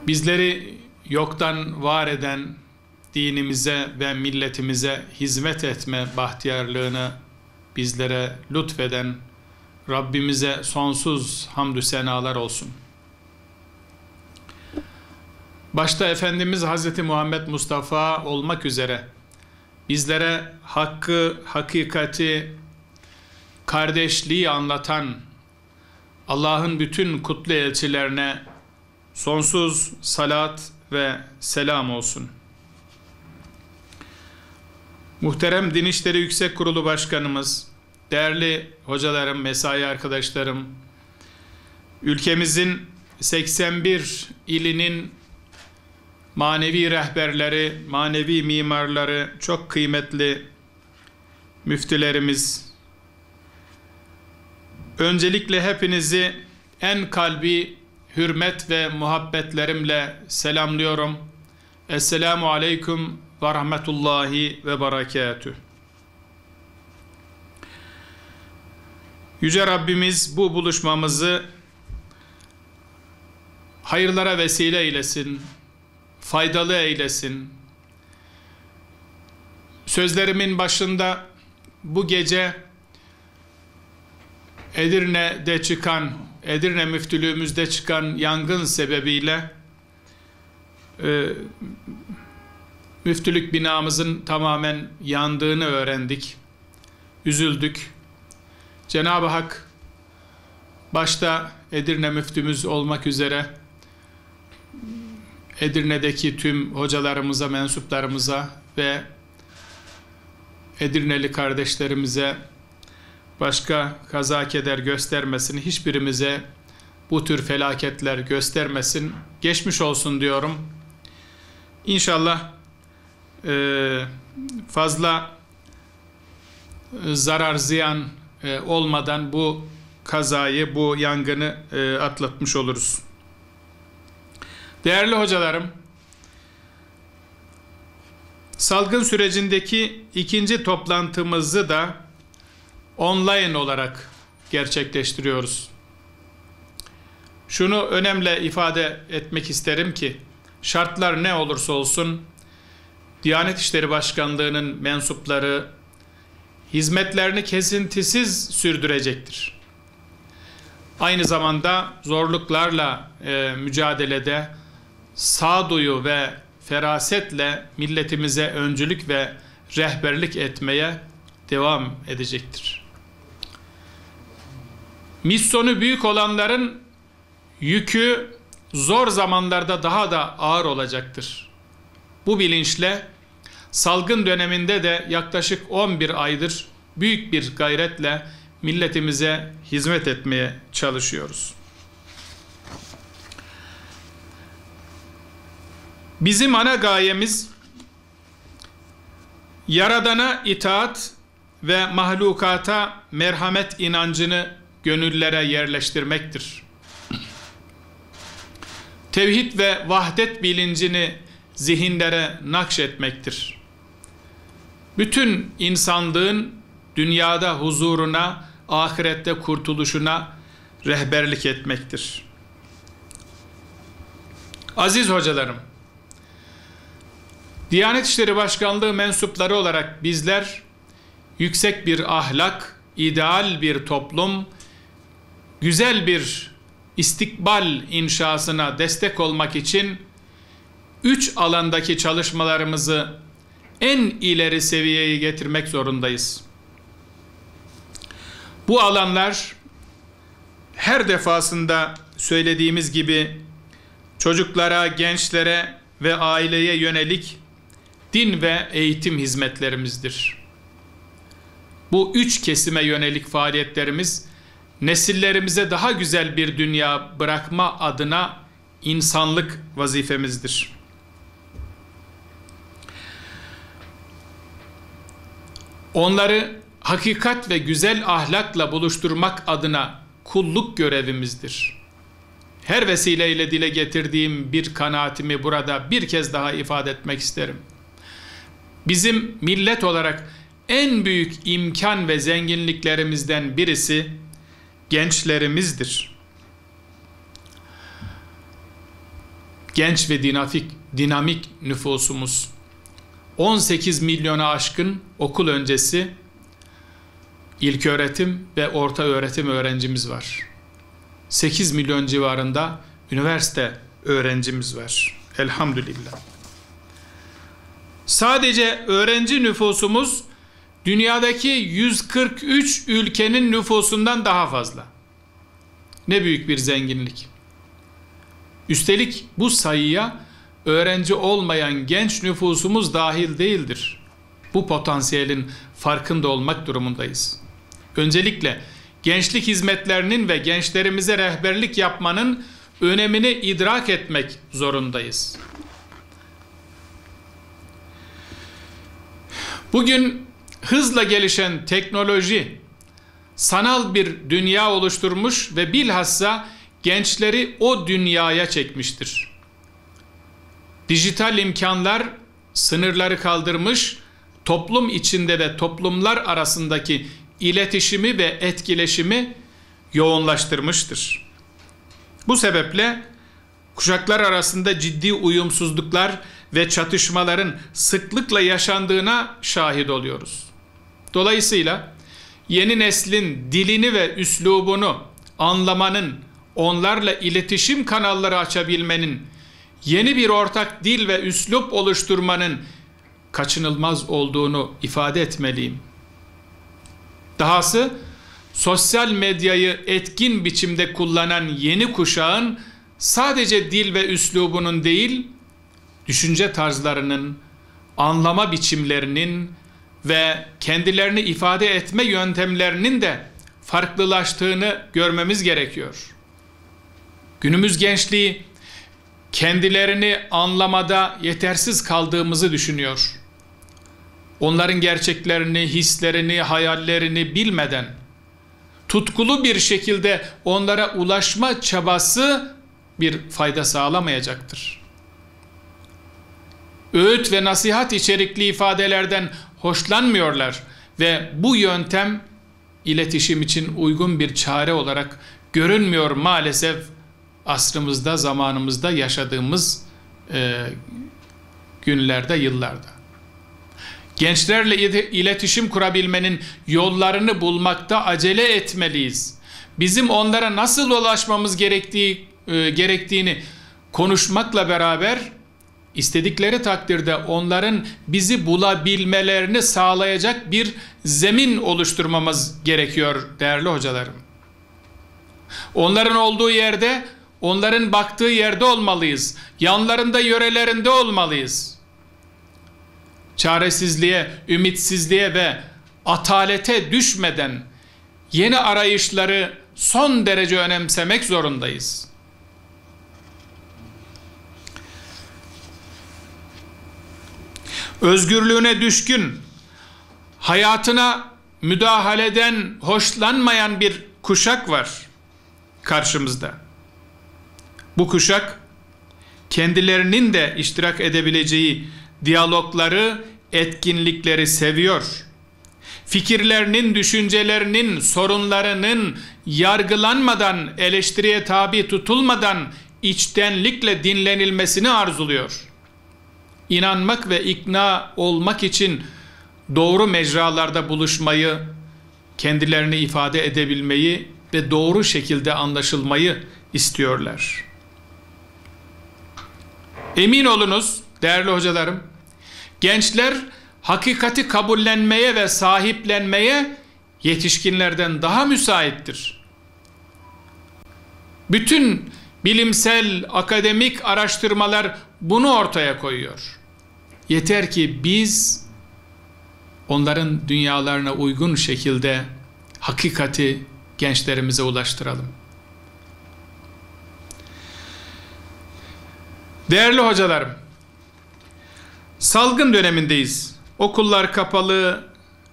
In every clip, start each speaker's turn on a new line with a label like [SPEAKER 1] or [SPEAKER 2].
[SPEAKER 1] Bizleri yoktan var eden, dinimize ve milletimize hizmet etme bahtiyarlığını bizlere lütfeden Rabbimize sonsuz hamdü senalar olsun. Başta Efendimiz Hazreti Muhammed Mustafa olmak üzere bizlere hakkı, hakikati, kardeşliği anlatan Allah'ın bütün kutlu elçilerine sonsuz salat ve selam olsun. Muhterem Din İşleri Yüksek Kurulu Başkanımız, değerli hocalarım, mesai arkadaşlarım, ülkemizin 81 ilinin manevi rehberleri, manevi mimarları, çok kıymetli müftülerimiz, öncelikle hepinizi en kalbi hürmet ve muhabbetlerimle selamlıyorum. Esselamu aleyküm ve rahmetullahi ve berekatüh. Yüce Rabbimiz bu buluşmamızı hayırlara vesile eylesin, faydalı eylesin. Sözlerimin başında bu gece Edirne müftülüğümüzde çıkan yangın sebebiyle müftülük binamızın tamamen yandığını öğrendik. Üzüldük. Cenab-ı Hak başta Edirne müftümüz olmak üzere Edirne'deki tüm hocalarımıza, mensuplarımıza ve Edirneli kardeşlerimize başka kaza keder göstermesin, hiçbirimize bu tür felaketler göstermesin, geçmiş olsun diyorum. İnşallah fazla zarar ziyan olmadan bu kazayı, bu yangını atlatmış oluruz. Değerli hocalarım, salgın sürecindeki ikinci toplantımızı da online olarak gerçekleştiriyoruz. Şunu önemli ifade etmek isterim ki, şartlar ne olursa olsun, Diyanet İşleri Başkanlığı'nın mensupları hizmetlerini kesintisiz sürdürecektir. Aynı zamanda zorluklarla mücadelede sağduyu ve ferasetle milletimize öncülük ve rehberlik etmeye devam edecektir. Misyonu büyük olanların yükü zor zamanlarda daha da ağır olacaktır. Bu bilinçle salgın döneminde de yaklaşık 11 aydır büyük bir gayretle milletimize hizmet etmeye çalışıyoruz. Bizim ana gayemiz Yaradan'a itaat ve mahlukata merhamet inancını gönüllere yerleştirmektir. Tevhid ve vahdet bilincini zihinlere nakşetmektir. Bütün insanlığın dünyada huzuruna, ahirette kurtuluşuna rehberlik etmektir. Aziz hocalarım, Diyanet İşleri Başkanlığı mensupları olarak bizler yüksek bir ahlak, ideal bir toplum, güzel bir istikbal inşasına destek olmak için 3 alandaki çalışmalarımızı en ileri seviyeye getirmek zorundayız. Bu alanlar her defasında söylediğimiz gibi çocuklara, gençlere ve aileye yönelik din ve eğitim hizmetlerimizdir. Bu 3 kesime yönelik faaliyetlerimiz nesillerimize daha güzel bir dünya bırakma adına insanlık vazifemizdir. Onları hakikat ve güzel ahlakla buluşturmak adına kulluk görevimizdir. Her vesileyle dile getirdiğim bir kanaatimi burada bir kez daha ifade etmek isterim. Bizim millet olarak en büyük imkan ve zenginliklerimizden birisi gençlerimizdir. genç ve dinamik nüfusumuz. 18 milyona aşkın okul öncesi ilköğretim ve orta öğretim öğrencimiz var. 8 milyon civarında üniversite öğrencimiz var. Elhamdülillah. Sadece öğrenci nüfusumuz dünyadaki 143 ülkenin nüfusundan daha fazla. Ne büyük bir zenginlik. Üstelik bu sayıya öğrenci olmayan genç nüfusumuz dahil değildir. Bu potansiyelin farkında olmak durumundayız. Öncelikle gençlik hizmetlerinin ve gençlerimize rehberlik yapmanın önemini idrak etmek zorundayız. Bugün hızla gelişen teknoloji sanal bir dünya oluşturmuş ve bilhassa gençleri o dünyaya çekmiştir. Dijital imkanlar sınırları kaldırmış, toplum içinde ve toplumlar arasındaki iletişimi ve etkileşimi yoğunlaştırmıştır. Bu sebeple kuşaklar arasında ciddi uyumsuzluklar ve çatışmaların sıklıkla yaşandığına şahit oluyoruz. Dolayısıyla yeni neslin dilini ve üslubunu anlamanın, onlarla iletişim kanalları açabilmenin, yeni bir ortak dil ve üslup oluşturmanın kaçınılmaz olduğunu ifade etmeliyim. Dahası sosyal medyayı etkin biçimde kullanan yeni kuşağın sadece dil ve üslubunun değil, düşünce tarzlarının, anlama biçimlerinin ve kendilerini ifade etme yöntemlerinin de farklılaştığını görmemiz gerekiyor. Günümüz gençliği kendilerini anlamada yetersiz kaldığımızı düşünüyor. Onların gerçeklerini, hislerini, hayallerini bilmeden tutkulu bir şekilde onlara ulaşma çabası bir fayda sağlamayacaktır. Öğüt ve nasihat içerikli ifadelerden hoşlanmıyorlar ve bu yöntem iletişim için uygun bir çare olarak görünmüyor maalesef asrımızda, zamanımızda yaşadığımız günlerde, yıllarda. Gençlerle iletişim kurabilmenin yollarını bulmakta etmeliyiz. Bizim onlara nasıl ulaşmamız gerektiğini konuşmakla beraber istedikleri takdirde onların bizi bulabilmelerini sağlayacak bir zemin oluşturmamız gerekiyor değerli hocalarım. Onların olduğu yerde, onların baktığı yerde olmalıyız. Yanlarında, yörelerinde olmalıyız. Çaresizliğe, ümitsizliğe ve atalete düşmeden yeni arayışları son derece önemsemek zorundayız. Özgürlüğüne düşkün, hayatına müdahaleden hoşlanmayan bir kuşak var karşımızda. Bu kuşak kendilerinin de iştirak edebileceği diyalogları, etkinlikleri seviyor. Fikirlerinin, düşüncelerinin, sorunlarının yargılanmadan, eleştiriye tabi tutulmadan içtenlikle dinlenilmesini arzuluyor. İnanmak ve ikna olmak için doğru mecralarda buluşmayı, kendilerini ifade edebilmeyi ve doğru şekilde anlaşılmayı istiyorlar. Emin olunuz değerli hocalarım, gençler hakikati kabullenmeye ve sahiplenmeye yetişkinlerden daha müsaittir. Bütün bilimsel, akademik araştırmalar bunu ortaya koyuyor. Yeter ki biz onların dünyalarına uygun şekilde hakikati gençlerimize ulaştıralım. Değerli hocalarım, salgın dönemindeyiz. Okullar kapalı,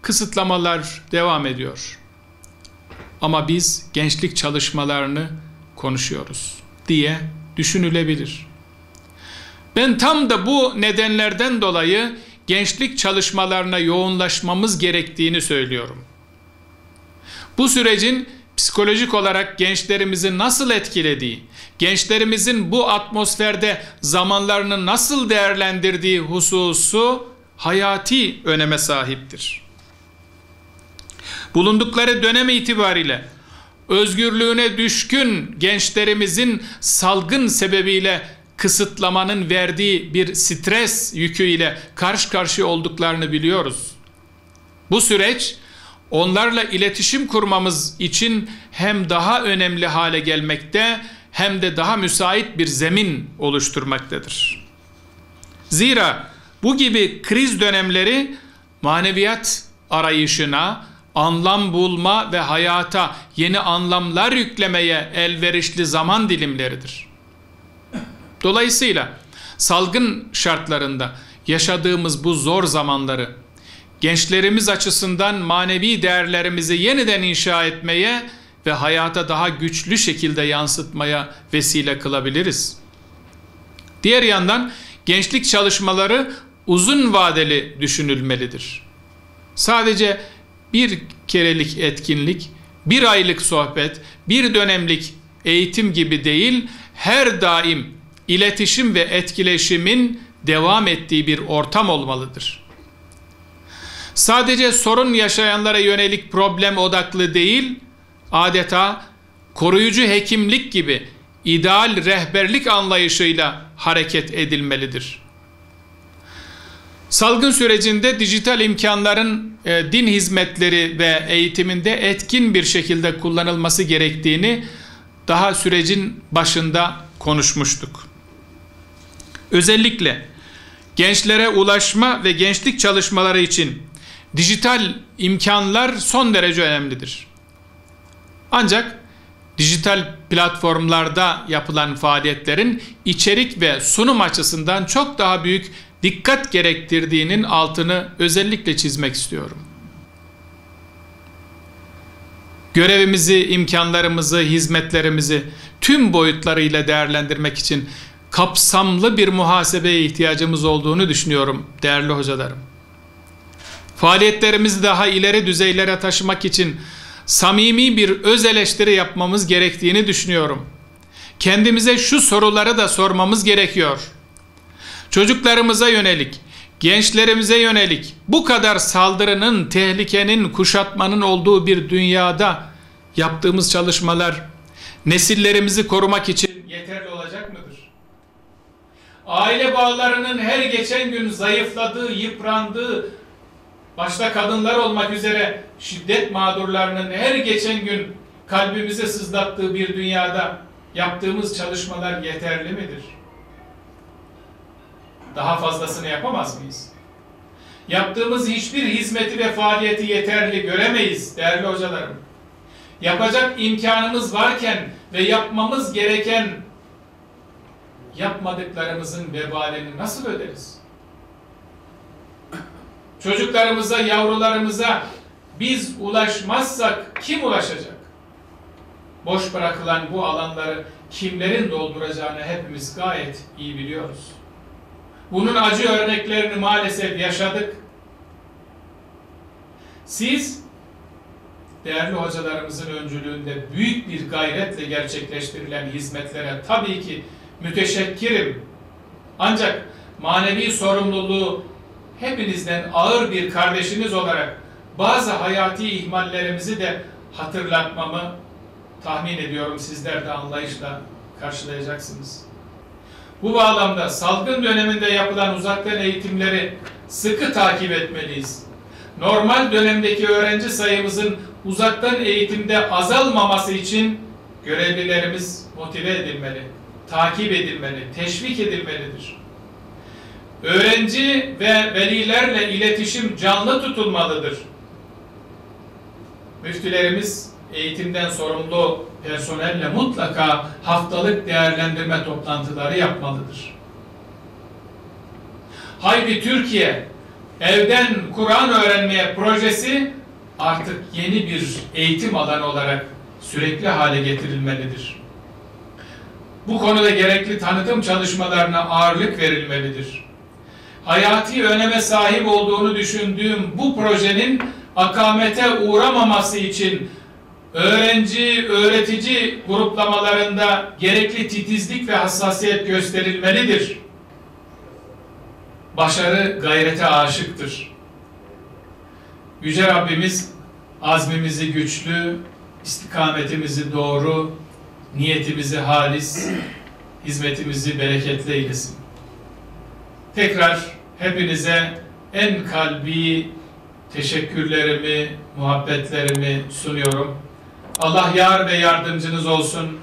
[SPEAKER 1] kısıtlamalar devam ediyor. Ama biz gençlik çalışmalarını konuşuyoruz diye düşünülebilir. Ben tam da bu nedenlerden dolayı gençlik çalışmalarına yoğunlaşmamız gerektiğini söylüyorum. Bu sürecin psikolojik olarak gençlerimizi nasıl etkilediği, gençlerimizin bu atmosferde zamanlarını nasıl değerlendirdiği hususu hayati öneme sahiptir. Bulundukları dönem itibariyle özgürlüğüne düşkün gençlerimizin salgın sebebiyle kısıtlamanın verdiği bir stres yüküyle karşı karşıya olduklarını biliyoruz. Bu süreç onlarla iletişim kurmamız için hem daha önemli hale gelmekte hem de daha müsait bir zemin oluşturmaktadır. Zira bu gibi kriz dönemleri maneviyat arayışına, anlam bulma ve hayata yeni anlamlar yüklemeye elverişli zaman dilimleridir. Dolayısıyla salgın şartlarında yaşadığımız bu zor zamanları gençlerimiz açısından manevi değerlerimizi yeniden inşa etmeye ve hayata daha güçlü şekilde yansıtmaya vesile kılabiliriz. Diğer yandan gençlik çalışmaları uzun vadeli düşünülmelidir. Sadece bir kerelik etkinlik, bir aylık sohbet, bir dönemlik eğitim gibi değil, her daim iletişim ve etkileşimin devam ettiği bir ortam olmalıdır. Sadece sorun yaşayanlara yönelik problem odaklı değil, adeta koruyucu hekimlik gibi ideal rehberlik anlayışıyla hareket edilmelidir. Salgın sürecinde dijital imkanların din hizmetleri ve eğitiminde etkin bir şekilde kullanılması gerektiğini daha sürecin başında konuşmuştuk. Özellikle gençlere ulaşma ve gençlik çalışmaları için dijital imkanlar son derece önemlidir. Ancak dijital platformlarda yapılan faaliyetlerin içerik ve sunum açısından çok daha büyük dikkat gerektirdiğinin altını özellikle çizmek istiyorum. Görevimizi, imkanlarımızı, hizmetlerimizi tüm boyutlarıyla değerlendirmek için kapsamlı bir muhasebeye ihtiyacımız olduğunu düşünüyorum değerli hocalarım. Faaliyetlerimizi daha ileri düzeylere taşımak için samimi bir öz eleştiri yapmamız gerektiğini düşünüyorum. Kendimize şu soruları da sormamız gerekiyor. Çocuklarımıza yönelik, gençlerimize yönelik bu kadar saldırının, tehlikenin, kuşatmanın olduğu bir dünyada yaptığımız çalışmalar nesillerimizi korumak için yeterli olacak mıdır? Aile bağlarının her geçen gün zayıfladığı, yıprandığı, başta kadınlar olmak üzere şiddet mağdurlarının her geçen gün kalbimize sızlattığı bir dünyada yaptığımız çalışmalar yeterli midir? Daha fazlasını yapamaz mıyız? Yaptığımız hiçbir hizmeti ve faaliyeti yeterli göremeyiz değerli hocalarım. Yapacak imkanımız varken ve yapmamız gereken yapmadıklarımızın vebalini nasıl öderiz? Çocuklarımıza, yavrularımıza biz ulaşmazsak kim ulaşacak? Boş bırakılan bu alanları kimlerin dolduracağını hepimiz gayet iyi biliyoruz. Bunun acı örneklerini maalesef yaşadık. Siz, değerli hocalarımızın öncülüğünde büyük bir gayretle gerçekleştirilen hizmetlere tabii ki müteşekkirim. Ancak manevi sorumluluğu hepinizden ağır bir kardeşiniz olarak bazı hayati ihmallerimizi de hatırlatmamı tahmin ediyorum sizler de anlayışla karşılayacaksınız. Bu bağlamda salgın döneminde yapılan uzaktan eğitimleri sıkı takip etmeliyiz. Normal dönemdeki öğrenci sayımızın uzaktan eğitimde azalmaması için görevlilerimiz motive edilmeli, takip edilmeli, teşvik edilmelidir. Öğrenci ve velilerle iletişim canlı tutulmalıdır. Müftülerimiz eğitimden sorumlu personelle mutlaka haftalık değerlendirme toplantıları yapmalıdır. Haydi Türkiye, evden Kur'an öğrenmeye projesi artık yeni bir eğitim alanı olarak sürekli hale getirilmelidir. Bu konuda gerekli tanıtım çalışmalarına ağırlık verilmelidir. Hayati öneme sahip olduğunu düşündüğüm bu projenin akamete uğramaması için öğrenci, öğretici gruplamalarında gerekli titizlik ve hassasiyet gösterilmelidir. Başarı gayrete aşıktır. Yüce Rabbimiz azmimizi güçlü, istikametimizi doğru, niyetimizi halis, hizmetimizi bereketli eylesin. Tekrar hepinize en kalbi teşekkürlerimi, muhabbetlerimi sunuyorum. Allah yar ve yardımcınız olsun.